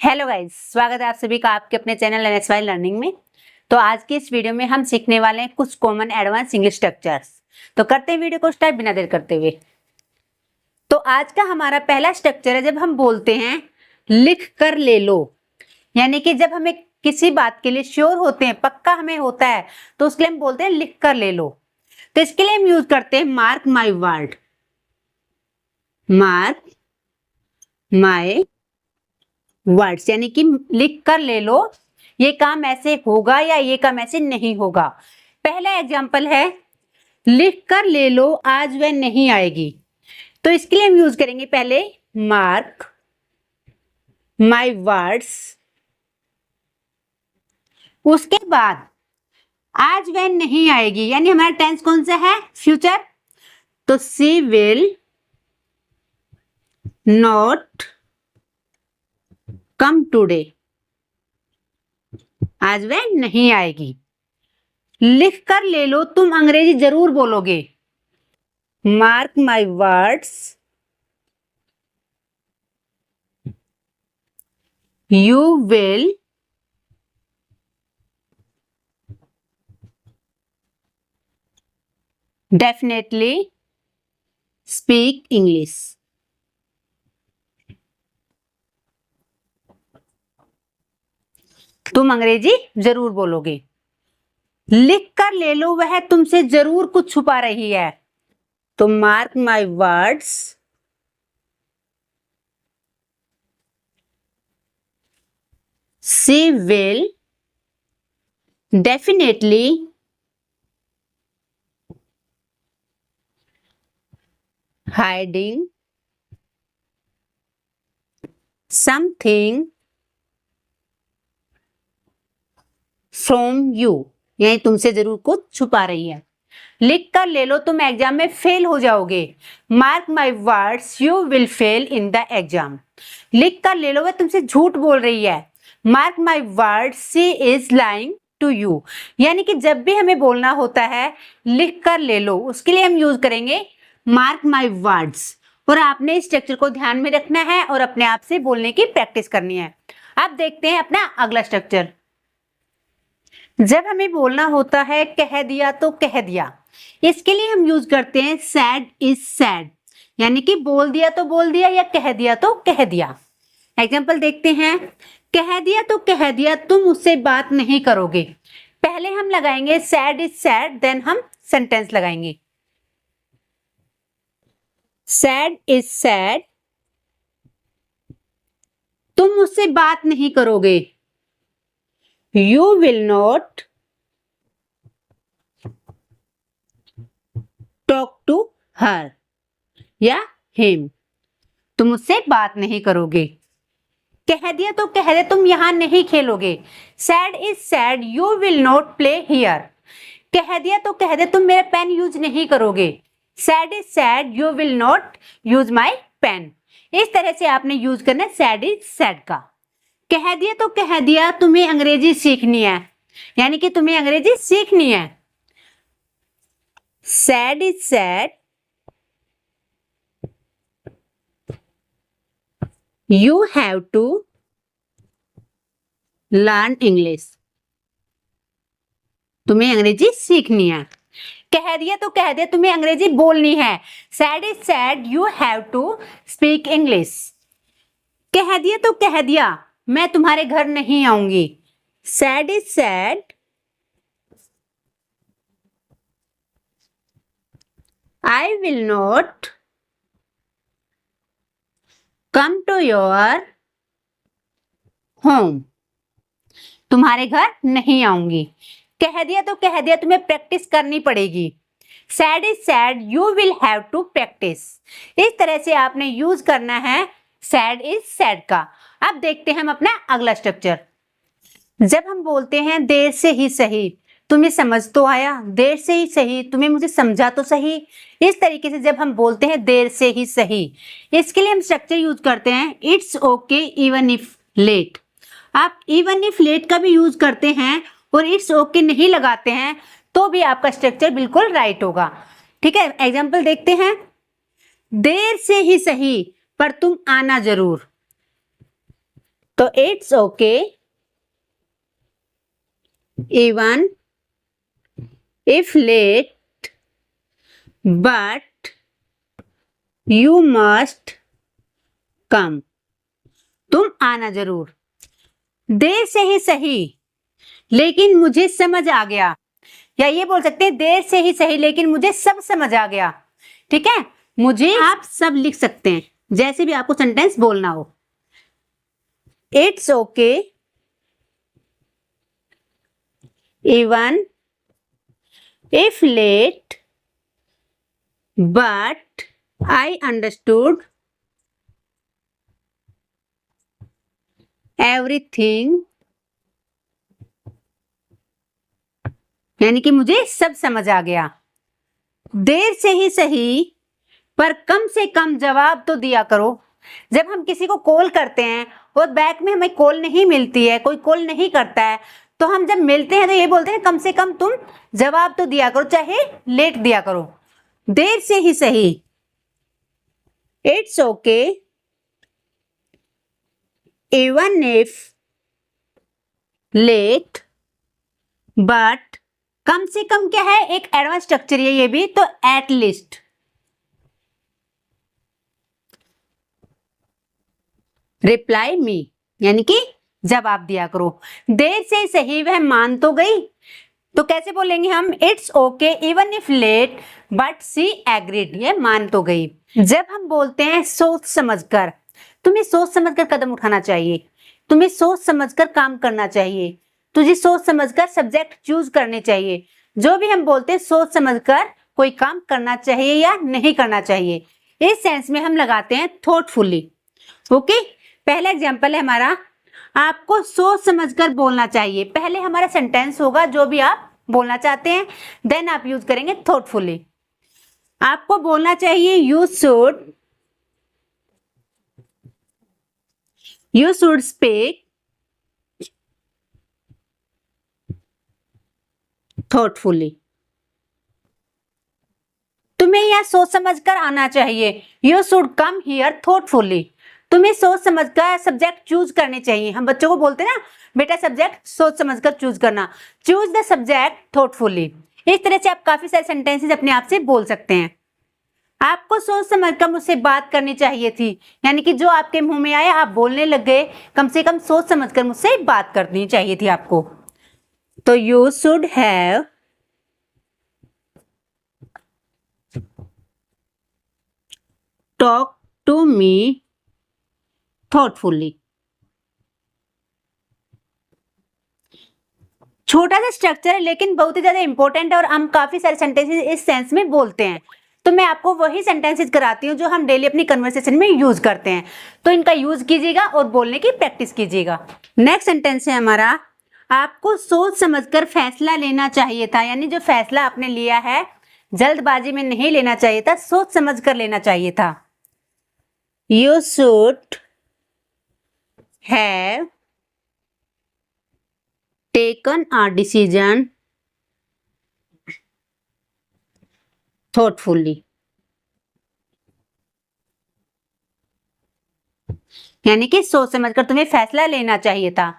Hello guys, स्वागत है आप सभी का आपके अपने चैनल NSY लर्निंग में। तो आज की इस वीडियो में हम सीखने वाले हैं कुछ कॉमन एडवांस इंग्लिश स्ट्रक्चर्स। तो करते हैं वीडियो को स्टार्ट बिना देर करते हुए। तो आज का हमारा पहला स्ट्रक्चर है जब हम बोलते हैं लिख कर ले लो, यानी कि जब हमें किसी बात के लिए श्योर होते हैं, पक्का हमें होता है, तो उसके लिए हम बोलते हैं लिख कर ले लो। तो इसके लिए हम यूज करते हैं mark my word. Mark my words यानी कि लिख कर ले लो, ये काम ऐसे होगा या ये काम ऐसे नहीं होगा। पहला एग्जांपल है लिख कर ले लो आज वह नहीं आएगी। तो इसके लिए हम यूज करेंगे पहले मार्क माई वर्ड्स, उसके बाद आज वह नहीं आएगी, यानी हमारा टेंस कौन सा है? फ्यूचर। तो she will not come today, आज वह नहीं आएगी। लिख कर ले लो, तुम अंग्रेजी जरूर बोलोगे। Mark my words, you will definitely speak English. तुम अंग्रेजी जरूर बोलोगे। लिख कर ले लो, वह तुमसे जरूर कुछ छुपा रही है। तो mark my words, she will definitely hiding something from you, यानी तुमसे जरूर कुछ छुपा रही है। लिख कर ले लो, तुम एग्जाम में फेल हो जाओगे। Mark my words, you will fail in the exam. लिख कर ले लो, वह तुमसे झूठ बोल रही है। Mark my words, she is lying to you. यानी कि जब भी हमें बोलना होता है लिख कर ले लो, उसके लिए हम यूज करेंगे मार्क माई वर्ड्स। और आपने इस स्ट्रक्चर को ध्यान में रखना है और अपने आप से बोलने की प्रैक्टिस करनी है। अब देखते हैं अपना अगला स्ट्रक्चर। जब हमें बोलना होता है कह दिया तो कह दिया, इसके लिए हम यूज करते हैं सैड इज सैड, यानी कि बोल दिया तो बोल दिया या कह दिया तो कह दिया। एग्जांपल देखते हैं। कह दिया तो कह दिया, तुम उससे बात नहीं करोगे। पहले हम लगाएंगे सैड इज सैड, देन हम सेंटेंस लगाएंगे। सैड इज सैड, तुम उससे बात नहीं करोगे। You will not talk to her या him, तुम उससे बात नहीं करोगे। कह दिया तो कह दे, तुम यहां नहीं खेलोगे। Sad is sad, you will not play here। कह दिया तो कह दे, तुम मेरा पेन यूज नहीं करोगे। Sad is sad, you will not use my pen। इस तरह से आपने यूज करना है sad is sad का। कह दिया तो कह दिया, तुम्हें अंग्रेजी सीखनी है, यानी कि तुम्हें अंग्रेजी सीखनी है। Said is said, you have to learn English. तुम्हें अंग्रेजी सीखनी है। कह दिया तो कह दिया, तुम्हें अंग्रेजी बोलनी है। Said is said, you have to speak English. कह दिया तो कह दिया, मैं तुम्हारे घर नहीं आऊंगी। Said is said, I will not come to your home. तुम्हारे घर नहीं आऊंगी। कह दिया तो कह दिया, तुम्हें प्रैक्टिस करनी पड़ेगी। Said is said, you will have to practice. इस तरह से आपने यूज करना है सैड इज सैड का। अब देखते हैं हम अपना अगला स्ट्रक्चर। जब हम बोलते हैं देर से ही सही, तुम्हें समझ तो आया, देर से ही सही, तुम्हें मुझे समझा तो सही। इस तरीके से जब हम बोलते हैं देर से ही सही, इसके लिए हम स्ट्रक्चर यूज करते हैं it's okay even if late. आप इवन इफ लेट का भी यूज करते हैं और इट्स ओके नहीं लगाते हैं तो भी आपका स्ट्रक्चर बिल्कुल राइट होगा। ठीक है, एग्जाम्पल देखते हैं। देर से ही सही, पर तुम आना जरूर। तो it's okay even if late but you must come. तुम आना जरूर। देर से ही सही लेकिन मुझे समझ आ गया, या ये बोल सकते हैं देर से ही सही लेकिन मुझे सब समझ आ गया। ठीक है, मुझे आप सब लिख सकते हैं जैसे भी आपको सेंटेंस बोलना हो। It's okay even if late but I understood everything, यानी कि मुझे सब समझ आ गया। देर से ही सही पर कम से कम जवाब तो दिया करो। जब हम किसी को कॉल करते हैं और बैक में हमें कॉल नहीं मिलती है, कोई कॉल नहीं करता है, तो हम जब मिलते हैं तो ये बोलते हैं कम से कम तुम जवाब तो दिया करो, चाहे लेट दिया करो। देर से ही सही। It's okay even if late but कम से कम क्या है, एक एडवांस स्ट्रक्चर है ये भी, तो एट लीस्ट। रिप्लाई मी, यानी कि जवाब दिया करो। देर से सही वह मान तो गई, तो कैसे बोलेंगे हम, it's okay even if late but see agreed, ये मान तो गई। जब हम बोलते हैं सोच समझकर, तुम्हें सोच समझकर कदम उठाना चाहिए, तुम्हें सोच समझकर काम करना चाहिए, तुझे सोच समझकर सब्जेक्ट चूज करने चाहिए। जो भी हम बोलते हैं सोच समझकर कोई काम करना चाहिए या नहीं करना चाहिए, इस सेंस में हम लगाते हैं थॉटफुली। ओके, पहला एग्जांपल है हमारा, आपको सोच समझकर बोलना चाहिए। पहले हमारा सेंटेंस होगा जो भी आप बोलना चाहते हैं, देन आप यूज करेंगे थॉटफुली। आपको बोलना चाहिए यू शुड स्पीक थॉटफुली। तुम्हें यह सोच समझकर आना चाहिए, you should come here thoughtfully. तुम्हें सोच समझकर सब्जेक्ट चूज करने चाहिए। हम बच्चों को बोलते हैं ना, बेटा सब्जेक्ट सोच समझकर चूज करना, चूज द सब्जेक्ट थॉटफुली। इस तरह से आप काफी सारे सेंटेंसेस अपने आप से बोल सकते हैं। आपको सोच समझकर मुझसे बात करनी चाहिए थी, यानी कि जो आपके मुंह में आया आप बोलने लग गए, कम से कम सोच समझकर मुझसे बात करनी चाहिए थी आपको। तो you should have talk to me thoughtfully. छोटा सा स्ट्रक्चर है लेकिन बहुत ही ज्यादा इंपॉर्टेंट है, और हम काफी सारे सेंटेंसेस इस सेंस में बोलते हैं। तो मैं आपको वही सेंटेंसेस कराती हूँ जो हम डेली अपनी कन्वर्सेशन में यूज करते हैं, तो इनका यूज कीजिएगा और बोलने की प्रैक्टिस कीजिएगा। नेक्स्ट सेंटेंस है हमारा, आपको सोच समझकर फैसला लेना चाहिए था, यानी जो फैसला आपने लिया है जल्दबाजी में नहीं लेना चाहिए था, सोच समझकर लेना चाहिए था। You should have taken a decision thoughtfully, यानी कि सोच समझकर तुम्हें फैसला लेना चाहिए था।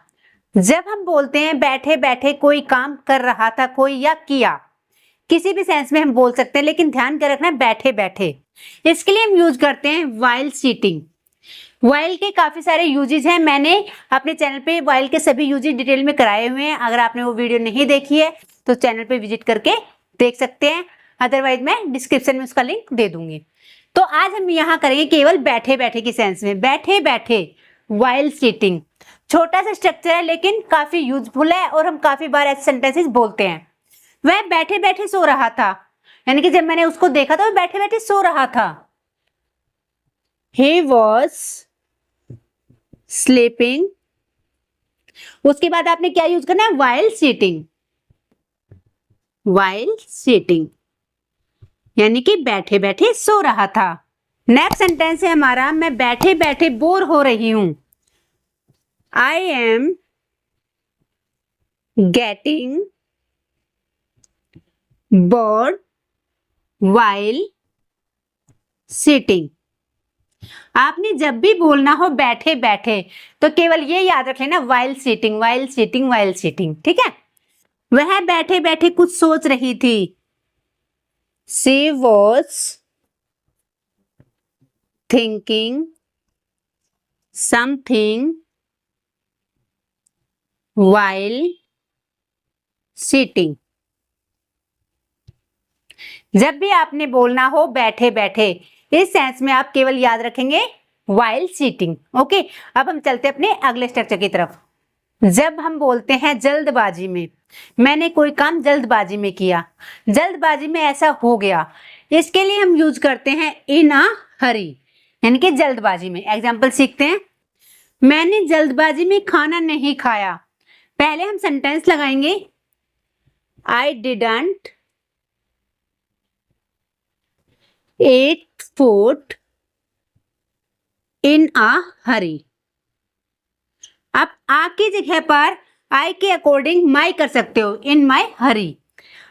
जब हम बोलते हैं बैठे बैठे कोई काम कर रहा था कोई, या किया, किसी भी सेंस में हम बोल सकते हैं, लेकिन ध्यान कर रखना है बैठे बैठे। इसके लिए हम यूज करते हैं व्हाइल सीटिंग। व्हाइल के काफी सारे यूजेस हैं, मैंने अपने चैनल पे व्हाइल के सभी यूजेस डिटेल में कराए हुए हैं। अगर आपने वो वीडियो नहीं देखी है तो चैनल पे विजिट करके देख सकते हैं, अदरवाइज मैं डिस्क्रिप्शन में उसका लिंक दे दूंगी। तो आज हम यहाँ करेंगे केवल बैठे बैठे की सेंस में, बैठे बैठे व्हाइल सीटिंग। छोटा सा स्ट्रक्चर है लेकिन काफी यूजफुल है, और हम काफी बार ऐसे सेंटेंसेस बोलते हैं। वह बैठे बैठे सो रहा था, यानी कि जब मैंने उसको देखा था वो बैठे बैठे सो रहा था। He was sleeping। उसके बाद आपने क्या यूज करना है, while sitting। while sitting यानी कि बैठे बैठे सो रहा था। नेक्स्ट सेंटेंस है हमारा, मैं बैठे बैठे बोर हो रही हूं। I am getting bored while sitting। आपने जब भी बोलना हो बैठे बैठे तो केवल ये याद रख लेना, while sitting while sitting while sitting, ठीक है। वह बैठे बैठे कुछ सोच रही थी। She was thinking something while sitting। जब भी आपने बोलना हो बैठे बैठे, इस सेंस में आप केवल याद रखेंगे while sitting। ओके, अब हम चलते अपने अगले स्ट्रक्चर की तरफ। जब हम बोलते हैं जल्दबाजी में, मैंने कोई काम जल्दबाजी में किया, जल्दबाजी में ऐसा हो गया, इसके लिए हम यूज करते हैं इन अ हरी, यानी कि जल्दबाजी में। एग्जाम्पल सीखते हैं। मैंने जल्दबाजी में खाना नहीं खाया। पहले हम सेंटेंस लगाएंगे, I didn't eat food in a हरी। आप आ की जगह पर आई के अकॉर्डिंग माई कर सकते हो, इन माई हरी।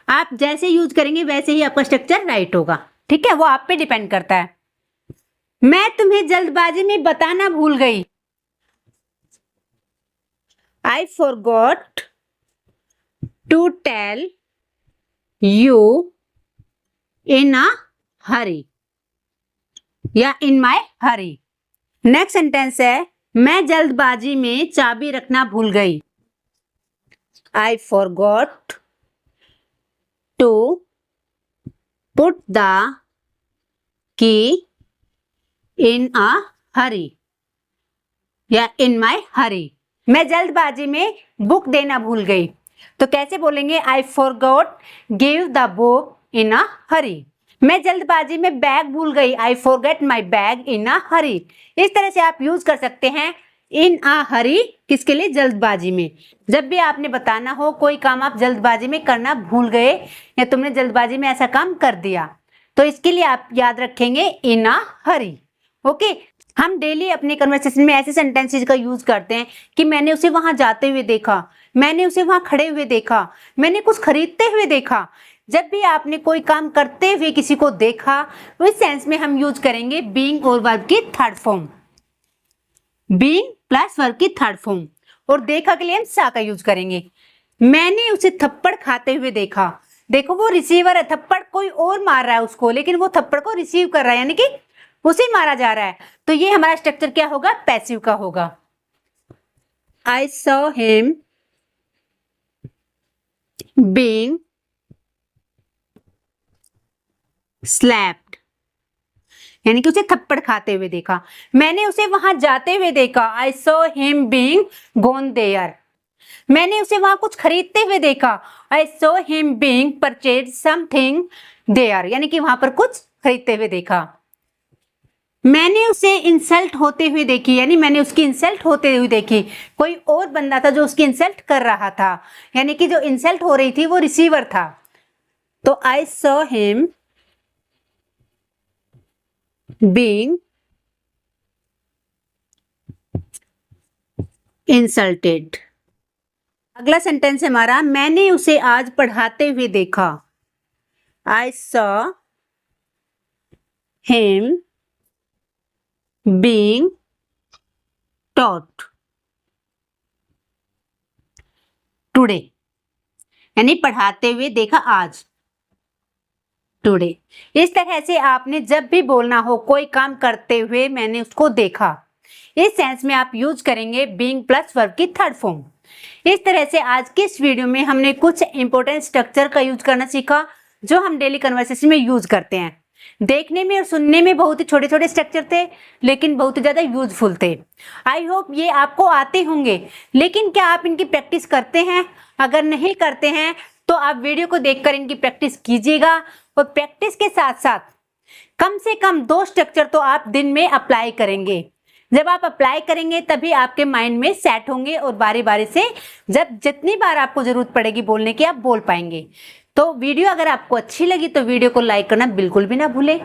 आप जैसे यूज करेंगे वैसे ही आपका स्ट्रक्चर राइट होगा, ठीक है, वो आप पे डिपेंड करता है। मैं तुम्हें जल्दबाजी में बताना भूल गई। I forgot to tell you in a hurry या in my Hari. Next sentence है, मैं जल्दबाजी में चाबी रखना भूल गई। I forgot to put the key in a hurry या in my hurry। मैं जल्दबाजी में बुक देना भूल गई, तो कैसे बोलेंगे, I forgot give the book in a hurry। मैं जल्दबाजी में बैग भूल गई, I forget my bag in a hurry। इस तरह से आप यूज कर सकते हैं इन आ हरी, किसके लिए, जल्दबाजी में। जब भी आपने बताना हो कोई काम आप जल्दबाजी में करना भूल गए या तुमने जल्दबाजी में ऐसा काम कर दिया, तो इसके लिए आप याद रखेंगे इन आ हरी। ओके, हम डेली अपने कन्वर्सेशन में ऐसे सेंटेंसेस का यूज करते हैं कि मैंने उसे वहां जाते हुए देखा, मैंने उसे वहां खड़े हुए देखा, मैंने कुछ खरीदते हुए देखा। जब भी आपने कोई काम करते हुए किसी को देखा, उस सेंस में हम यूज करेंगे बीइंग और वर्ब की third form, being plus verb की थर्ड फॉर्म। और देखा के लिए हम सा का यूज करेंगे। मैंने उसे थप्पड़ खाते हुए देखा। देखो वो रिसीवर है, थप्पड़ कोई और मार रहा है उसको, लेकिन वो थप्पड़ को रिसीव कर रहा है, यानी कि उसे मारा जा रहा है। तो ये हमारा स्ट्रक्चर क्या होगा, पैसिव का होगा। आई सॉ हिम बीइंग स्लैप्ड, यानी कि उसे थप्पड़ खाते हुए देखा। मैंने उसे वहां जाते हुए देखा, I saw him being gone there. मैंने उसे वहां कुछ खरीदते हुए देखा, I saw him being purchase something there, यानी कि वहां पर कुछ खरीदते हुए देखा। मैंने उसे इंसल्ट होते हुए देखी, यानी मैंने उसकी इंसल्ट होते हुए देखी। कोई और बंदा था जो उसकी इंसल्ट कर रहा था, यानी कि जो इंसल्ट हो रही थी वो रिसीवर था। तो आई सॉ हिम being insulted। अगला सेंटेंस है हमारा, मैंने उसे आज पढ़ाते हुए देखा। I saw him being taught today, यानी पढ़ाते हुए देखा आज, टुडे। इस तरह से आपने जब भी बोलना हो कोई काम करते हुए मैंने उसको देखा, इस सेंस में आप यूज करेंगे बीइंग प्लस वर्ब की थर्ड फॉर्म। इस तरह से आज की इस वीडियो में हमने कुछ इंपॉर्टेंट स्ट्रक्चर का यूज करना सीखा जो हम डेली कन्वर्सेशन में यूज करते हैं। देखने में और सुनने में बहुत ही छोटे छोटे स्ट्रक्चर थे, लेकिन बहुत ही ज्यादा यूजफुल थे। आई होप ये आपको आते होंगे, लेकिन क्या आप इनकी प्रैक्टिस करते हैं? अगर नहीं करते हैं तो आप वीडियो को देखकर इनकी प्रैक्टिस कीजिएगा, और प्रैक्टिस के साथ साथ कम से कम 2 स्ट्रक्चर तो आप दिन में अप्लाई करेंगे। जब आप अप्लाई करेंगे तभी आपके माइंड में सेट होंगे, और बारी बारी से जब जितनी बार आपको जरूरत पड़ेगी बोलने की, आप बोल पाएंगे। तो वीडियो अगर आपको अच्छी लगी तो वीडियो को लाइक करना बिल्कुल भी ना भूले,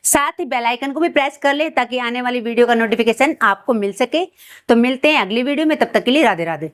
साथ ही बेल आइकन को भी प्रेस कर ले ताकि आने वाली वीडियो का नोटिफिकेशन आपको मिल सके। तो मिलते हैं अगली वीडियो में, तब तक के लिए राधे राधे।